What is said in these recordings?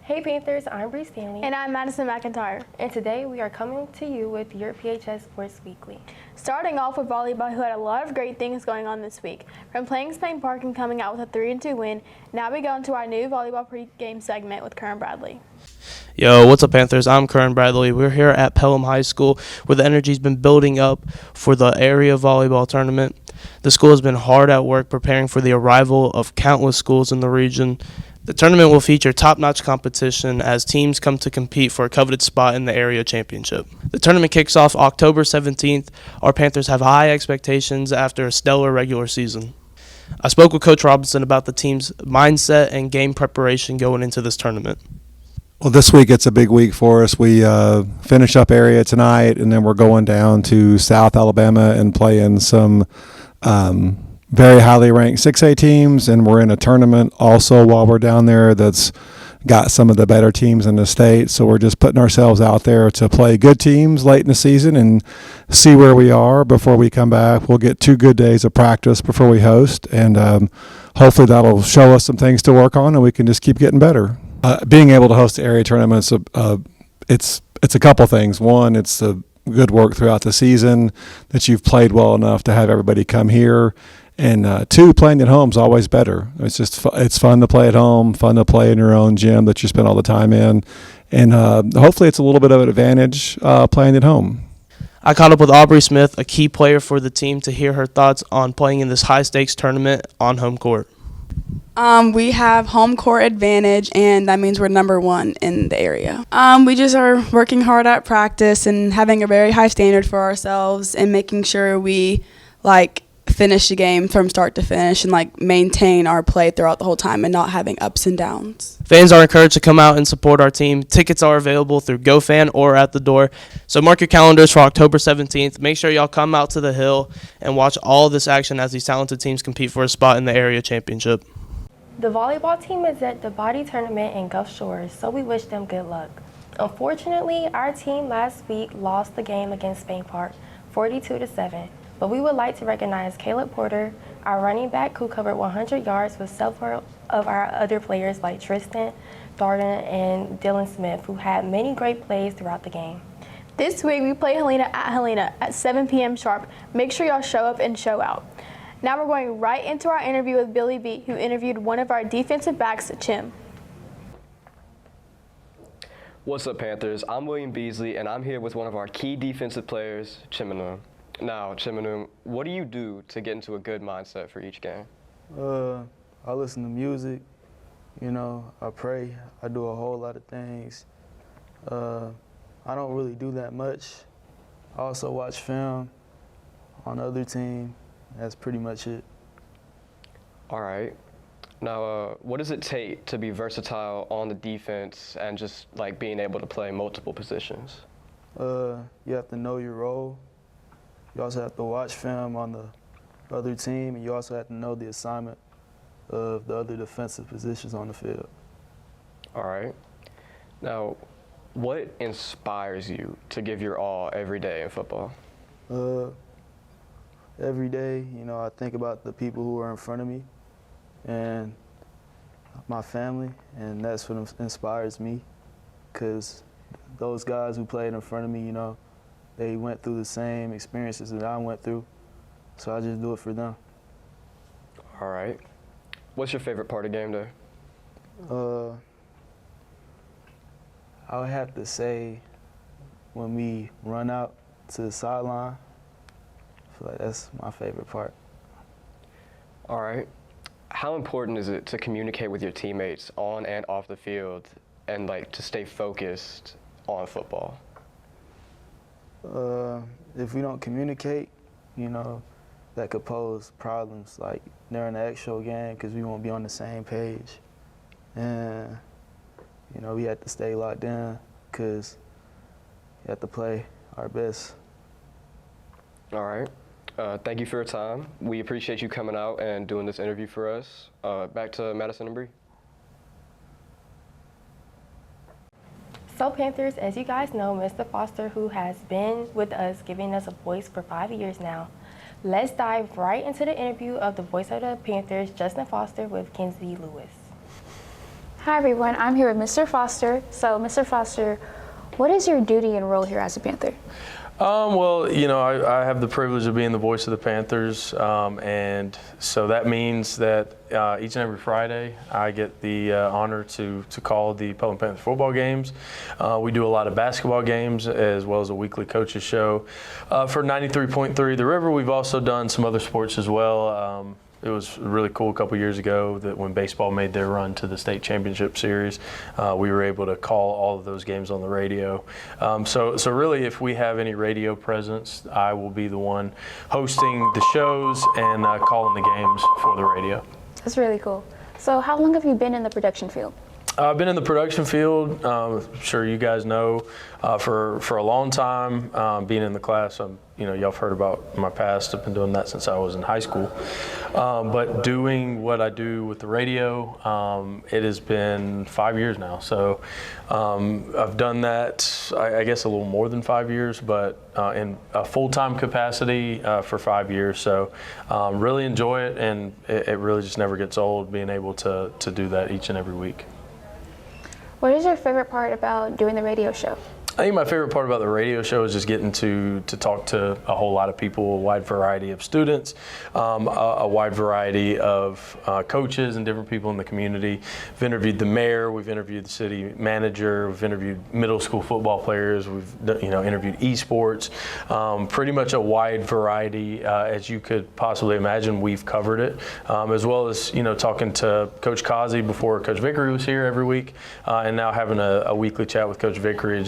Hey Panthers, I'm Bri Stanley. And I'm Madison McIntyre. And today we are coming to you with your PHS Sports Weekly. Starting off with volleyball, who had a lot of great things going on this week. From playing Spain Park and coming out with a 3-2 win, now we go into our new volleyball pregame segment with Kern Bradley. Yo, what's up, Panthers? I'm Kern Bradley. We're here at Pelham High School, where the energy's been building up for the area volleyball tournament. The school has been hard at work preparing for the arrival of countless schools in the region. The tournament will feature top-notch competition as teams come to compete for a coveted spot in the area championship. The tournament kicks off October 17th. Our Panthers have high expectations after a stellar regular season. I spoke with Coach Robinson about the team's mindset and game preparation going into this tournament. Well, this week it's a big week for us. We finish up area tonight, and then we're going down to South Alabama and playing some very highly ranked 6A teams, and we're in a tournament also while we're down there that's got some of the better teams in the state. So we're just putting ourselves out there to play good teams late in the season and see where we are before we come back. We'll get 2 good days of practice before we host, and hopefully that'll show us some things to work on, and we can just keep getting better. Being able to host area tournaments, it's a couple things. One, it's the good work throughout the season that you've played well enough to have everybody come here. And 2, playing at home is always better. It's just it's fun to play at home, fun to play in your own gym that you spend all the time in, and hopefully it's a little bit of an advantage playing at home. I caught up with Aubrey Smith, a key player for the team, to hear her thoughts on playing in this high-stakes tournament on home court. We have home court advantage, and that means we're number 1 in the area. We just are working hard at practice and having a very high standard for ourselves and making sure we finish the game from start to finish and maintain our play throughout the whole time and not having ups and downs. Fans are encouraged to come out and support our team. Tickets are available through GoFan or at the door. So mark your calendars for October 17th. Make sure y'all come out to the Hill and watch all this action as these talented teams compete for a spot in the area championship. The volleyball team is at the body tournament in Gulf Shores, so we wish them good luck. Unfortunately, our team last week lost the game against Spain Park 42-7. But we would like to recognize Caleb Porter, our running back who covered 100 yards with several of our other players like Tristan, Darden, and Dylan Smith, who had many great plays throughout the game. This week we play Helena at 7 p.m. sharp. Make sure y'all show up and show out. Now we're going right into our interview with Billy B, who interviewed one of our defensive backs, Chim. What's up, Panthers? I'm William Beasley, and I'm here with one of our key defensive players, Chimanum. Now, Chimanum, what do you do to get into a good mindset for each game? I listen to music, I pray, I do a whole lot of things. I don't really do that much. I also watch film on the other team. That's pretty much it. All right. Now, what does it take to be versatile on the defense and just being able to play multiple positions? You have to know your role. You also have to watch film on the other team, and you also have to know the assignment of the other defensive positions on the field. All right. Now, what inspires you to give your all every day in football? Every day, I think about the people who are in front of me and my family, and that's what inspires me, because those guys who played in front of me, they went through the same experiences that I went through, so I just do it for them. All right. What's your favorite part of game day? I would have to say when we run out to the sideline. I feel like that's my favorite part. All right. How important is it to communicate with your teammates on and off the field and to stay focused on football? If we don't communicate, that could pose problems during the actual game because we won't be on the same page. And, we have to stay locked in because we have to play our best. All right. Thank you for your time. We appreciate you coming out and doing this interview for us. Back to Madison and Bri. So Panthers, as you guys know, Mr. Foster, who has been with us, giving us a voice for 5 years now. Let's dive right into the interview of the voice of the Panthers, Justin Foster, with Kenzie Lewis. Hi everyone, I'm here with Mr. Foster. So Mr. Foster, what is your duty and role here as a Panther? Well, you know, I have the privilege of being the voice of the Panthers, and so that means that each and every Friday I get the honor to call the Pelham Panther football games. We do a lot of basketball games as well as a weekly coaches show. For 93.3 The River, we've also done some other sports as well. It was really cool a couple years ago that when baseball made their run to the state championship series, we were able to call all of those games on the radio. So really, if we have any radio presence, I will be the one hosting the shows and calling the games for the radio. That's really cool. So how long have you been in the production field? I've been in the production field, I'm sure you guys know, for a long time, being in the class. You know, y'all have heard about my past. I've been doing that since I was in high school. But doing what I do with the radio, it has been 5 years now. So I've done that, I guess, a little more than 5 years, but in a full-time capacity for 5 years. So really enjoy it, and it really just never gets old being able to do that each and every week. What is your favorite part about doing the radio show? I think my favorite part about the radio show is just getting to talk to a whole lot of people, a wide variety of students, a wide variety of coaches and different people in the community. We've interviewed the mayor, we've interviewed the city manager, we've interviewed middle school football players, we've interviewed esports. Pretty much a wide variety, as you could possibly imagine. We've covered it, as well as talking to Coach Causey before Coach Vickery was here every week, and now having a weekly chat with Coach Vickery.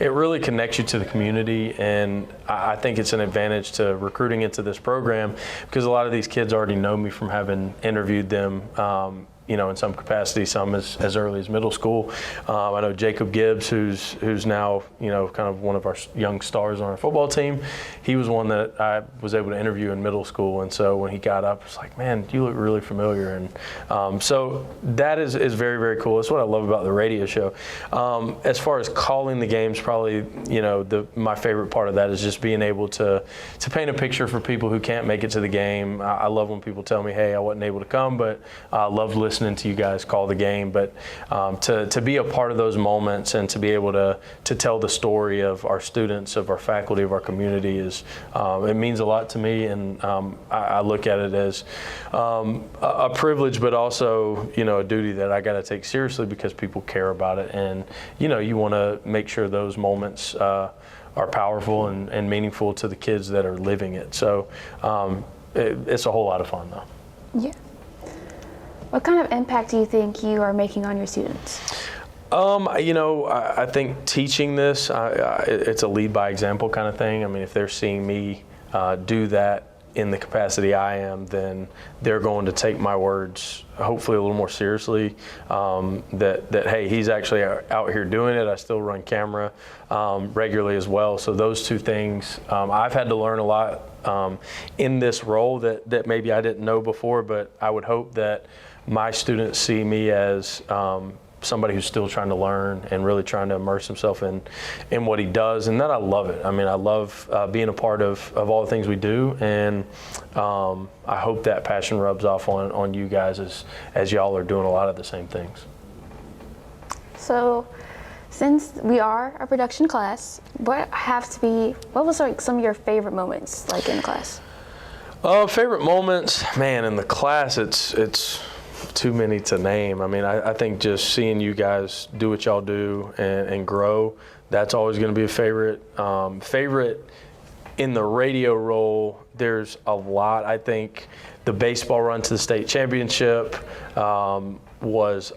It really connects you to the community, and I think it's an advantage to recruiting into this program because a lot of these kids already know me from having interviewed them in some capacity, some as early as middle school. I know Jacob Gibbs, who's now kind of one of our young stars on our football team. He was one that I was able to interview in middle school, and so when he got up, it's like, man, you look really familiar, and so that is very, very cool. That's what I love about the radio show. As far as calling the games, probably my favorite part of that is just being able to paint a picture for people who can't make it to the game. I love when people tell me, hey, I wasn't able to come, but I loved listening to you guys call the game. But to be a part of those moments and to be able to tell the story of our students, of our faculty, of our community it means a lot to me, and I look at it as a privilege, but also a duty that I got to take seriously because people care about it, and you want to make sure those moments are powerful and meaningful to the kids that are living it. So it's a whole lot of fun, though. Yeah. What kind of impact do you think you are making on your students? I think teaching this, it's a lead by example kind of thing. I mean, if they're seeing me do that in the capacity I am, then they're going to take my words hopefully a little more seriously, that hey, he's actually out here doing it. I still run camera regularly as well. So those two things, I've had to learn a lot in this role that maybe I didn't know before, but I would hope that my students see me as somebody who's still trying to learn and really trying to immerse himself in what he does, and that I love it. I mean, I love being a part of all the things we do, and I hope that passion rubs off on you guys as y'all are doing a lot of the same things. So, since we are a production class, what was like some of your favorite moments in class? Favorite moments, man, in the class, it's too many to name. I mean, I think just seeing you guys do what y'all do and grow, that's always going to be a favorite. Favorite in the radio role, there's a lot. I think the baseball run to the state championship was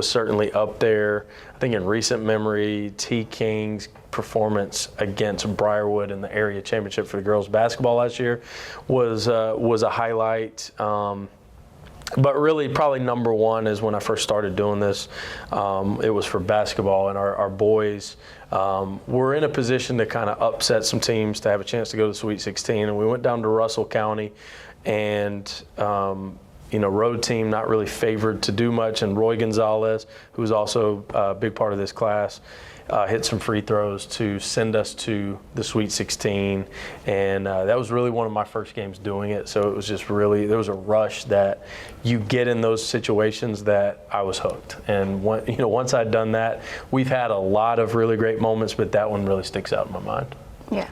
certainly up there. I think in recent memory, T. King's performance against Briarwood in the area championship for the girls basketball last year was a highlight. But really, probably number one is when I first started doing this. It was for basketball, and our boys were in a position to kind of upset some teams to have a chance to go to the Sweet 16. And we went down to Russell County, and road team, not really favored to do much, and Roy Gonzalez, who's also a big part of this class, hit some free throws to send us to the Sweet 16, and that was really one of my first games doing it. So it was just really, there was a rush that you get in those situations that I was hooked. And once I'd done that, we've had a lot of really great moments, but that one really sticks out in my mind. Yeah.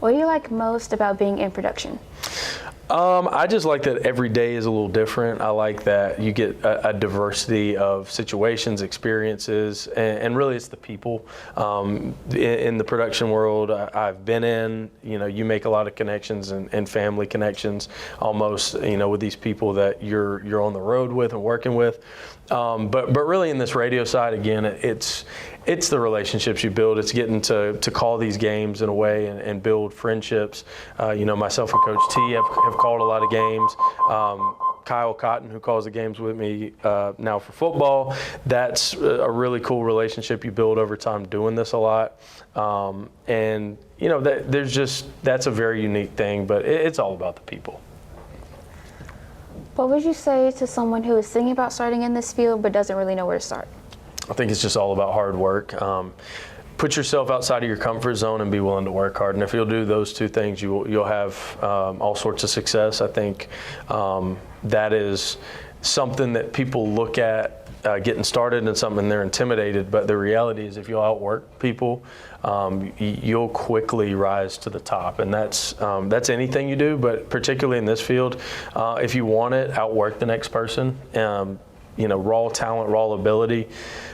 What do you like most about being in production? I just like that every day is a little different. I like that you get a diversity of situations, experiences, and really it's the people. In the production world I've been in, you make a lot of connections and family connections almost, with these people that you're on the road with and working with. But really in this radio side, again, it's the relationships you build. It's getting to call these games in a way and build friendships. Myself and Coach T have called a lot of games. Kyle Cotton, who calls the games with me now for football, that's a really cool relationship you build over time doing this a lot. That's a very unique thing, but it's all about the people. What would you say to someone who is thinking about starting in this field but doesn't really know where to start? I think it's just all about hard work. Put yourself outside of your comfort zone and be willing to work hard. And if you'll do those two things, you'll have all sorts of success. I think that is something that people look at getting started and something they're intimidated. But the reality is if you'll outwork people, you'll quickly rise to the top. And that's anything you do, but particularly in this field, if you want it, outwork the next person. Raw talent, raw ability,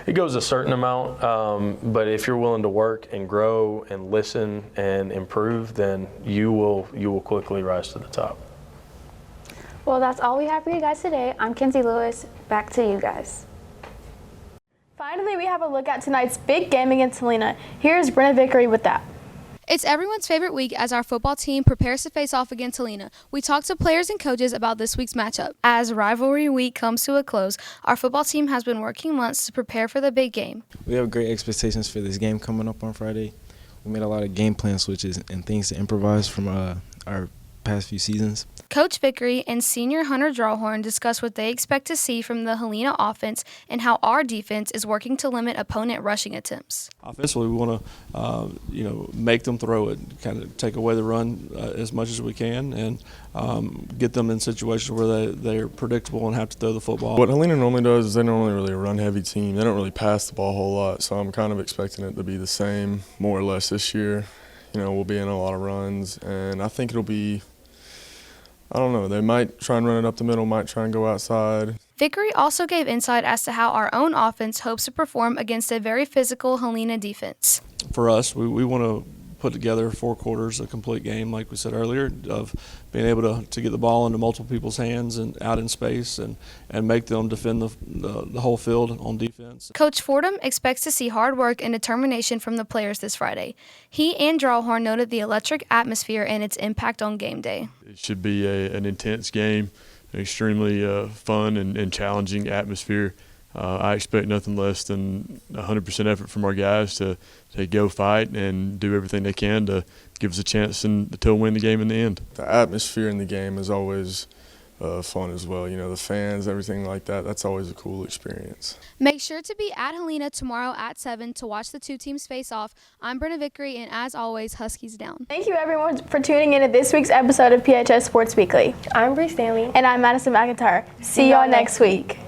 it goes a certain amount, but if you're willing to work and grow and listen and improve, then you will quickly rise to the top. Well, that's all we have for you guys today. I'm Kenzie Lewis. Back to you guys. Finally, we have a look at tonight's big game against Helena. Here's Brenna Vickery with that. It's everyone's favorite week as our football team prepares to face off against Helena. We talked to players and coaches about this week's matchup. As rivalry week comes to a close, our football team has been working months to prepare for the big game. We have great expectations for this game coming up on Friday. We made a lot of game plan switches and things to improvise from our past few seasons. Coach Vickery and senior Hunter Drawhorn discuss what they expect to see from the Helena offense and how our defense is working to limit opponent rushing attempts. Offensively, we want to, make them throw it, kind of take away the run as much as we can, and get them in situations where they're predictable and have to throw the football. What Helena normally does is they're normally really a run-heavy team. They don't really pass the ball a whole lot, so I'm kind of expecting it to be the same, more or less, this year. We'll be in a lot of runs, and I think it'll be, I don't know, they might try and run it up the middle, might try and go outside. Vickery also gave insight as to how our own offense hopes to perform against a very physical Helena defense. For us, we want to put together 4 quarters, a complete game, like we said earlier, of being able to get the ball into multiple people's hands and out in space and make them defend the whole field on defense. Coach Fordham expects to see hard work and determination from the players this Friday. He and Drawhorn noted the electric atmosphere and its impact on game day. It should be an intense game, an extremely fun and challenging atmosphere. I expect nothing less than 100% effort from our guys to go fight and do everything they can to give us a chance to win the game in the end. The atmosphere in the game is always fun as well. The fans, everything like that, that's always a cool experience. Make sure to be at Helena tomorrow at 7 to watch the two teams face off. I'm Brenna Vickery, and as always, Huskies down. Thank you everyone for tuning in to this week's episode of PHS Sports Weekly. I'm Bri Stanley. And I'm Madison McIntyre. See y'all next week.